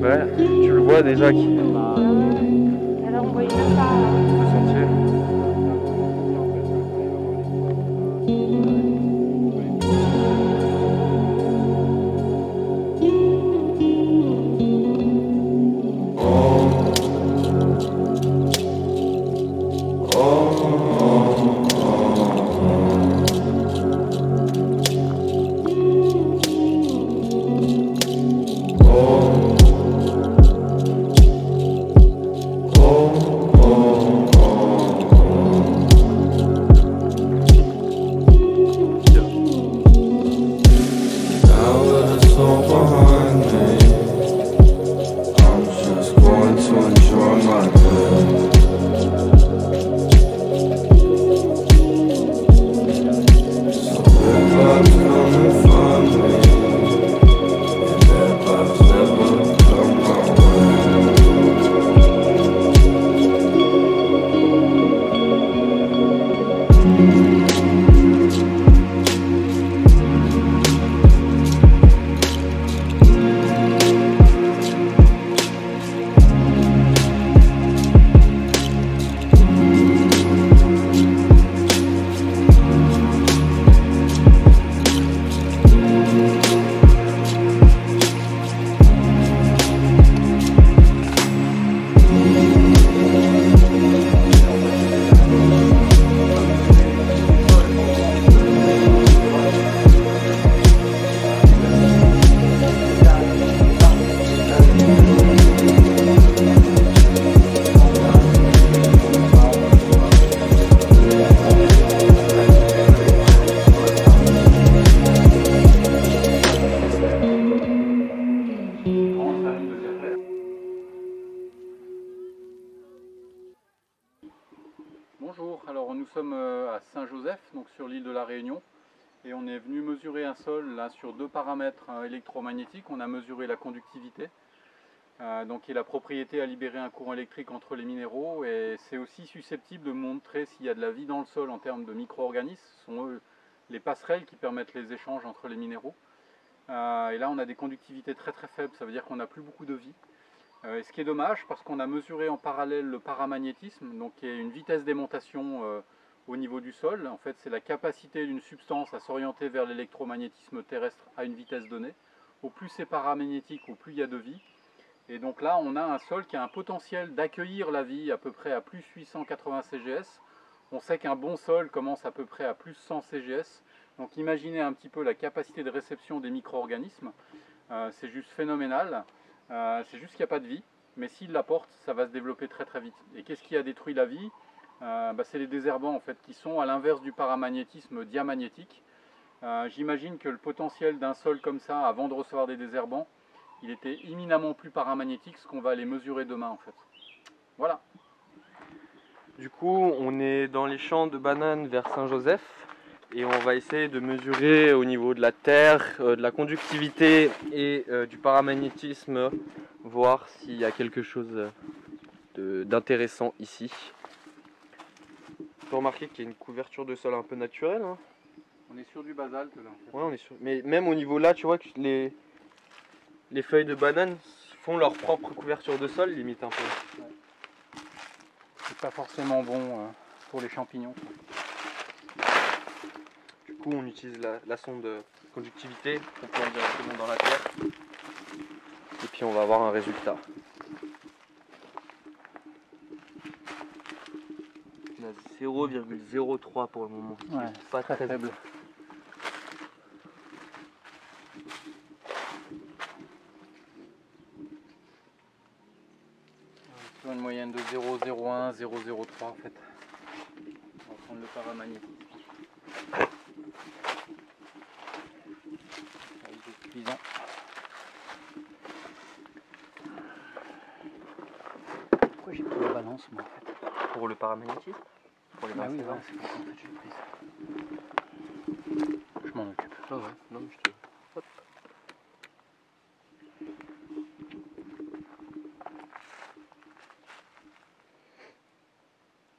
Ouais, tu le vois déjà qui. Elle a envoyé même pas. Le sentier. Bonjour, alors nous sommes à Saint-Joseph, donc sur l'île de la Réunion, et on est venu mesurer un sol là sur deux paramètres électromagnétiques. On a mesuré la conductivité donc qui est la propriété à libérer un courant électrique entre les minéraux, et c'est aussi susceptible de montrer s'il y a de la vie dans le sol en termes de micro-organismes. Ce sont eux les passerelles qui permettent les échanges entre les minéraux. Et là on a des conductivités très très faibles, ça veut dire qu'on n'a plus beaucoup de vie. Et ce qui est dommage, parce qu'on a mesuré en parallèle le paramagnétisme, donc qui est une vitesse d'aimantation au niveau du sol. En fait, c'est la capacité d'une substance à s'orienter vers l'électromagnétisme terrestre à une vitesse donnée. Au plus c'est paramagnétique, au plus il y a de vie. Et donc là, on a un sol qui a un potentiel d'accueillir la vie à peu près à plus 880 CGS. On sait qu'un bon sol commence à peu près à plus 100 CGS. Donc imaginez un petit peu la capacité de réception des micro-organismes. C'est juste phénoménal. C'est juste qu'il n'y a pas de vie, mais s'il l'apporte, ça va se développer très très vite. Et qu'est-ce qui a détruit la vie? C'est les désherbants en fait, qui sont à l'inverse du paramagnétisme diamagnétique. J'imagine que le potentiel d'un sol comme ça, avant de recevoir des désherbants, il était éminemment plus paramagnétique, ce qu'on va aller mesurer demain en fait. Voilà. Du coup, on est dans les champs de bananes vers Saint-Joseph et on va essayer de mesurer au niveau de la terre, de la conductivité et du paramagnétisme, voir s'il y a quelque chose d'intéressant ici. On peut remarquer qu'il y a une couverture de sol un peu naturelle. Hein. On est sur du basalte là. En fait. Ouais, on est sur... Mais même au niveau là, tu vois que les feuilles de banane font leur propre couverture de sol, limite un peu. Ouais. C'est pas forcément bon pour les champignons. Du coup, on utilise la sonde de conductivité, on plante directement dans la terre et puis on va avoir un résultat. On a 0,03 pour le moment. Ouais, pas très faible. Sur une moyenne de 0,01, 0,03 en fait. On va prendre le paramagnétisme. C'est suffisant. Pourquoi j'ai pris la balance moi en fait? Pour le paramagnétisme? Pour les Ah oui, voilà, c'est pour ça en fait j'ai pris ça. Je m'en occupe. Ah ouais, non mais je te... Hop.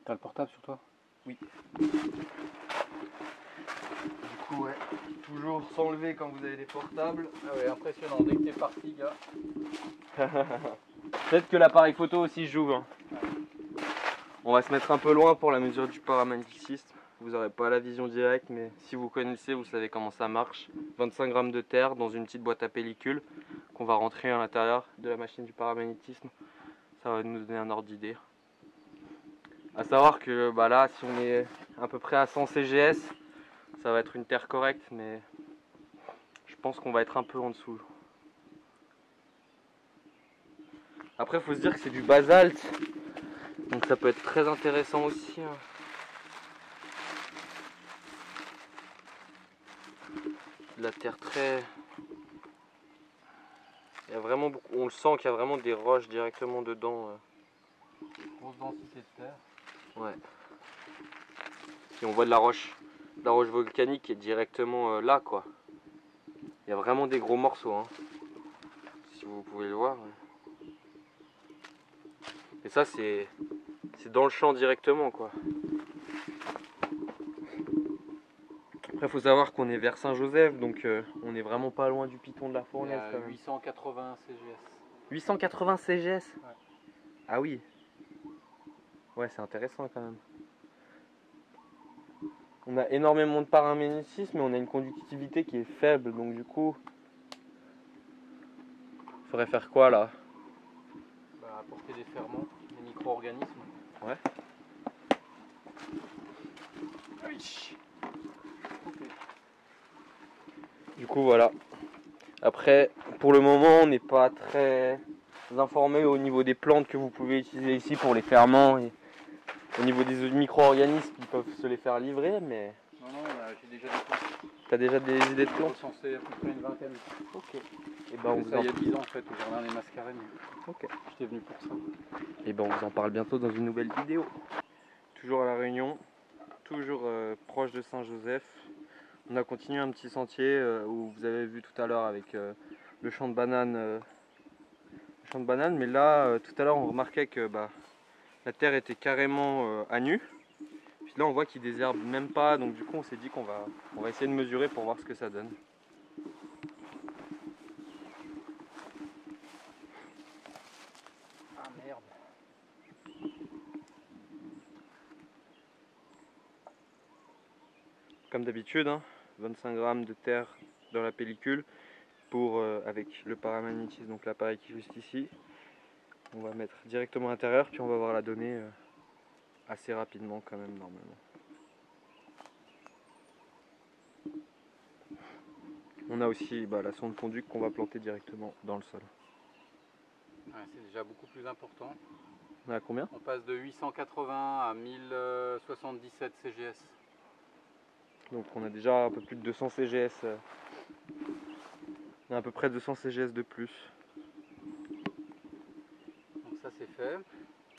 T'as le portable sur toi? Oui. Du coup, ouais, toujours s'enlever quand vous avez des portables. Ah ouais, impressionnant, dès que t'es parti, gars. Peut-être que l'appareil photo aussi joue. Hein. On va se mettre un peu loin pour la mesure du paramagnétisme. Vous n'aurez pas la vision directe, mais si vous connaissez, vous savez comment ça marche. 25 grammes de terre dans une petite boîte à pellicule qu'on va rentrer à l'intérieur de la machine du paramagnétisme. Ça va nous donner un ordre d'idée. A savoir que bah là, si on est à peu près à 100 CGS, ça va être une terre correcte, mais je pense qu'on va être un peu en dessous. Après, il faut se dire que c'est du basalte, donc ça peut être très intéressant aussi. Hein. De la terre très... Il y a vraiment beaucoup... On le sent qu'il y a vraiment des roches directement dedans. Grosse densité de terre. Ouais. Et on voit de la roche volcanique qui est directement là, quoi. Il y a vraiment des gros morceaux, hein. Si vous pouvez le voir. Ouais. Et ça, c'est dans le champ directement, quoi. Après, il faut savoir qu'on est vers Saint-Joseph, donc on est vraiment pas loin du piton de la Fournaise. 880 CGS. 880 CGS? Ouais. Ah oui. Ouais, c'est intéressant quand même. On a énormément de paramagnétisme, mais on a une conductivité qui est faible, donc du coup... Il faudrait faire quoi là? Bah, apporter des ferments, des micro-organismes. Ouais. Oui. Okay. Du coup voilà. Après, pour le moment, on n'est pas très informé au niveau des plantes que vous pouvez utiliser ici pour les ferments et au niveau des micro-organismes qui peuvent se les faire livrer, mais... Non, j'ai déjà des plantes. T'as déjà des idées de plantes? J'ai recensé à peu près une vingtaine. Ok. Et ben on vous ça en... il y a 10 ans en fait, au jardin des Mascarenes. Ok. J'étais venu pour ça. Et ben on vous en parle bientôt dans une nouvelle vidéo. Toujours à La Réunion, toujours proche de Saint-Joseph. On a continué un petit sentier où vous avez vu tout à l'heure avec le champ de bananes champ de bananes, mais là, tout à l'heure, on remarquait que la terre était carrément à nu. Puis là, on voit qu'il désherbe même pas, donc du coup, on s'est dit qu'on va essayer de mesurer pour voir ce que ça donne. Ah merde. Comme d'habitude, hein, 25 grammes de terre dans la pellicule avec le paramagnétisme, donc l'appareil qui est juste ici. On va mettre directement à l'intérieur, puis on va voir la donnée assez rapidement quand même normalement. On a aussi la sonde conduite qu'on va planter directement dans le sol. Ouais, c'est déjà beaucoup plus important. On est à combien? On passe de 880 à 1077 CGS. Donc on a déjà un peu plus de 200 CGS. On a à peu près 200 CGS de plus. Donc ça c'est fait.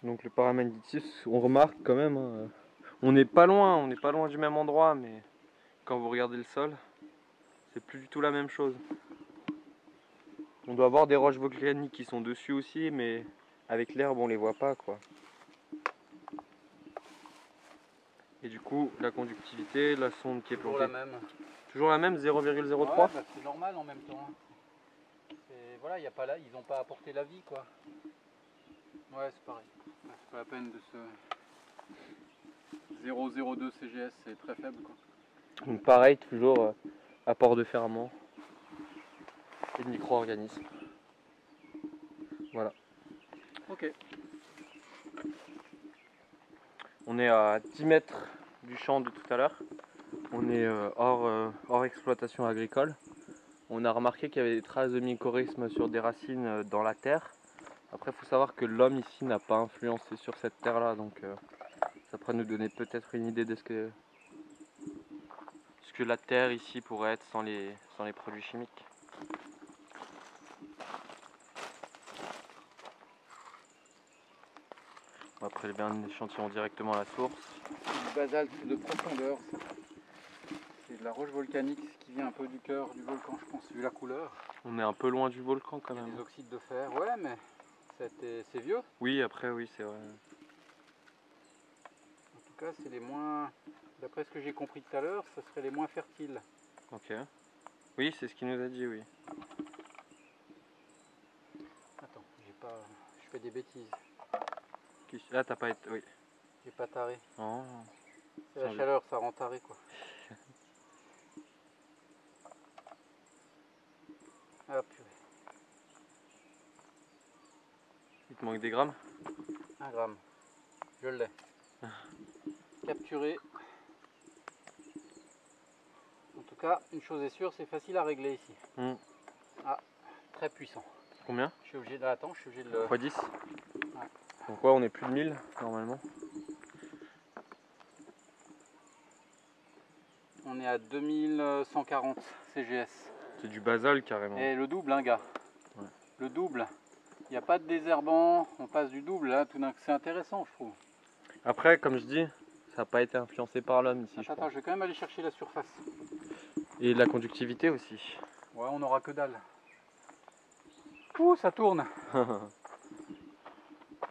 Donc le paramagnétisme, on remarque quand même, hein, on n'est pas loin du même endroit, mais quand vous regardez le sol, c'est plus du tout la même chose. On doit avoir des roches volcaniques qui sont dessus aussi, mais avec l'herbe on les voit pas quoi. Et du coup, la conductivité, la sonde qui est Toujours plantée. la même. Toujours la même, 0,03. Ouais, c'est normal en même temps. Voilà, y a pas là, ils n'ont pas apporté la vie quoi. Ouais, c'est pareil. C'est pas la peine de se. 0,02 CGS, c'est très faible quoi. Donc pareil, toujours apport de ferment et de micro-organismes. Voilà. Ok. On est à 10 mètres du champ de tout à l'heure. On est hors exploitation agricole. On a remarqué qu'il y avait des traces de mycorhizes sur des racines dans la terre. Après, il faut savoir que l'homme ici n'a pas influencé sur cette terre-là, donc ça pourrait nous donner peut-être une idée de ce que la terre ici pourrait être sans les produits chimiques. On va prélever un échantillon directement à la source. Du basalte de profondeur. C'est de la roche volcanique qui vient un peu du cœur du volcan, je pense, vu la couleur. On est un peu loin du volcan quand Il y a même. des oxydes de fer, ouais, mais c'est vieux. Oui, après, oui, c'est vrai. En tout cas, c'est les moins. D'après ce que j'ai compris tout à l'heure, ce serait les moins fertiles. Ok. Oui, c'est ce qu'il nous a dit, oui. Attends, je fais des bêtises. Ah, t'as pas été. Oui. J'ai pas taré. Oh. C'est la chaleur, ça rend taré quoi. Ah purée. Il te manque des grammes? 1 gramme. Je l'ai. Capturé. En tout cas, une chose est sûre, c'est facile à régler ici. Ah, très puissant. Combien? Je suis obligé de l'attendre, je suis obligé de le. x 10. Ouais. Donc ouais, on est plus de 1000 normalement. On est à 2140 CGS. C'est du basalte carrément. Et le double, hein, gars. Ouais. Le double. Il n'y a pas de désherbant, on passe du double là, tout d'un coup. C'est intéressant, je trouve. Après, comme je dis, ça n'a pas été influencé par l'homme ici, je Attends, crois. je vais quand même aller chercher la surface. Et la conductivité aussi. Ouais, on n'aura que dalle. Ouh, ça tourne.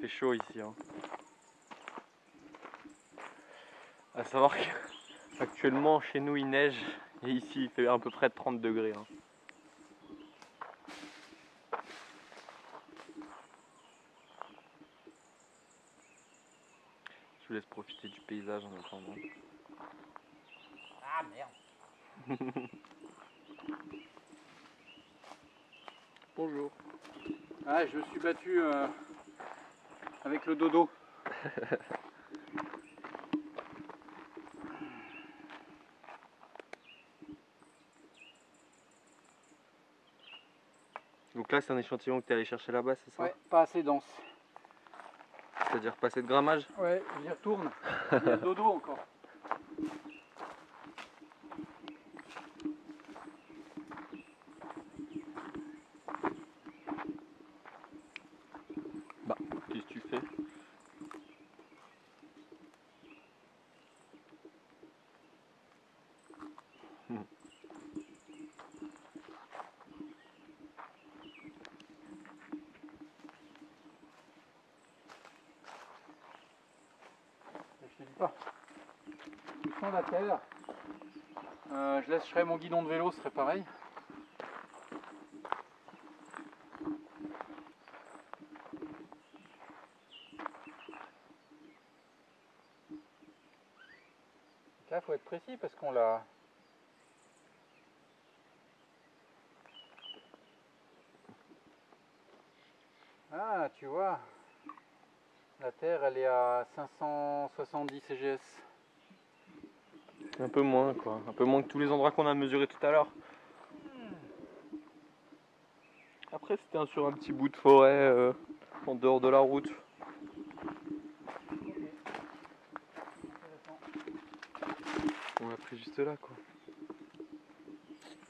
C'est chaud ici. Hein. À savoir qu'actuellement chez nous il neige et ici il fait à peu près 30 degrés. Hein. Je vous laisse profiter du paysage en attendant. Ah merde. Bonjour. Ah, je me suis battu avec le dodo. Donc là c'est un échantillon que tu es allé chercher là-bas, c'est ça? Ouais, pas assez dense. C'est-à-dire pas assez de grammage? Ouais, j'y retourne. Il y a le dodo encore. Bah, qu'est-ce que tu fais? Touchons la terre. Je laisserai mon guidon de vélo, ce serait pareil. Là, il faut être précis parce qu'on l'a... Ah, tu vois, la terre, elle est à 570 CGS. Un peu moins quoi, un peu moins que tous les endroits qu'on a mesurés tout à l'heure. Après c'était sur un petit bout de forêt en dehors de la route. On l'a pris juste là quoi.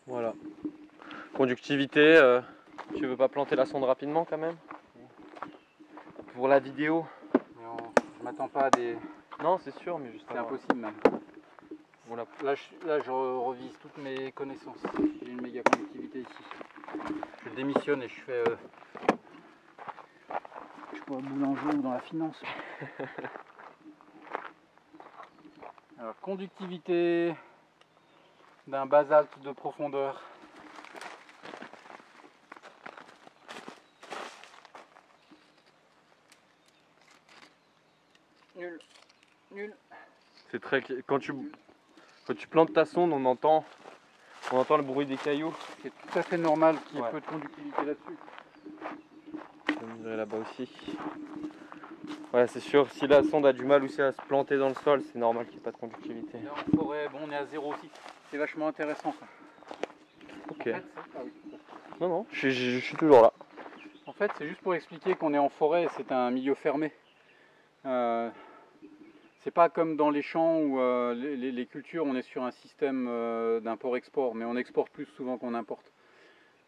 Voilà. Conductivité, tu veux pas planter la sonde rapidement quand même? Pour la vidéo? Mais je m'attends pas à des... Non c'est sûr mais juste C'est impossible même. Voilà. Là, je revise toutes mes connaissances. J'ai une méga conductivité ici. Je démissionne et je fais... je suis pas boulanger ou dans la finance. Alors, conductivité d'un basalte de profondeur. Nul. Nul. C'est très... Quand tu plantes ta sonde, on entend le bruit des cailloux. C'est tout à fait normal qu'il y ait Ouais. peu de conductivité là-dessus. Je vais mesurer là-bas aussi. Ouais, c'est sûr, si la sonde a du mal aussi à se planter dans le sol, c'est normal qu'il n'y ait pas de conductivité. Là en forêt, bon, on est à 0 aussi. C'est vachement intéressant. Quoi. Ok. En fait, Non, non, je suis toujours là. En fait, c'est juste pour expliquer qu'on est en forêt et c'est un milieu fermé. C'est pas comme dans les champs où les cultures, on est sur un système d'import-export, mais on exporte plus souvent qu'on importe.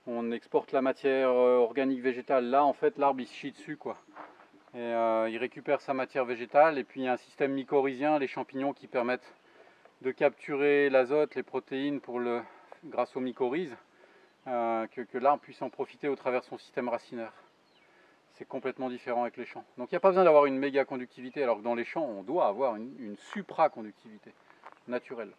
On exporte la matière organique végétale. Là, en fait, l'arbre il se chie dessus, quoi. Et il récupère sa matière végétale. Et puis il y a un système mycorhizien, les champignons, qui permettent de capturer l'azote, les protéines grâce aux mycorhizes, que l'arbre puisse en profiter au travers de son système racinaire. C'est complètement différent avec les champs. Donc il n'y a pas besoin d'avoir une méga conductivité, alors que dans les champs, on doit avoir une supra-conductivité naturelle.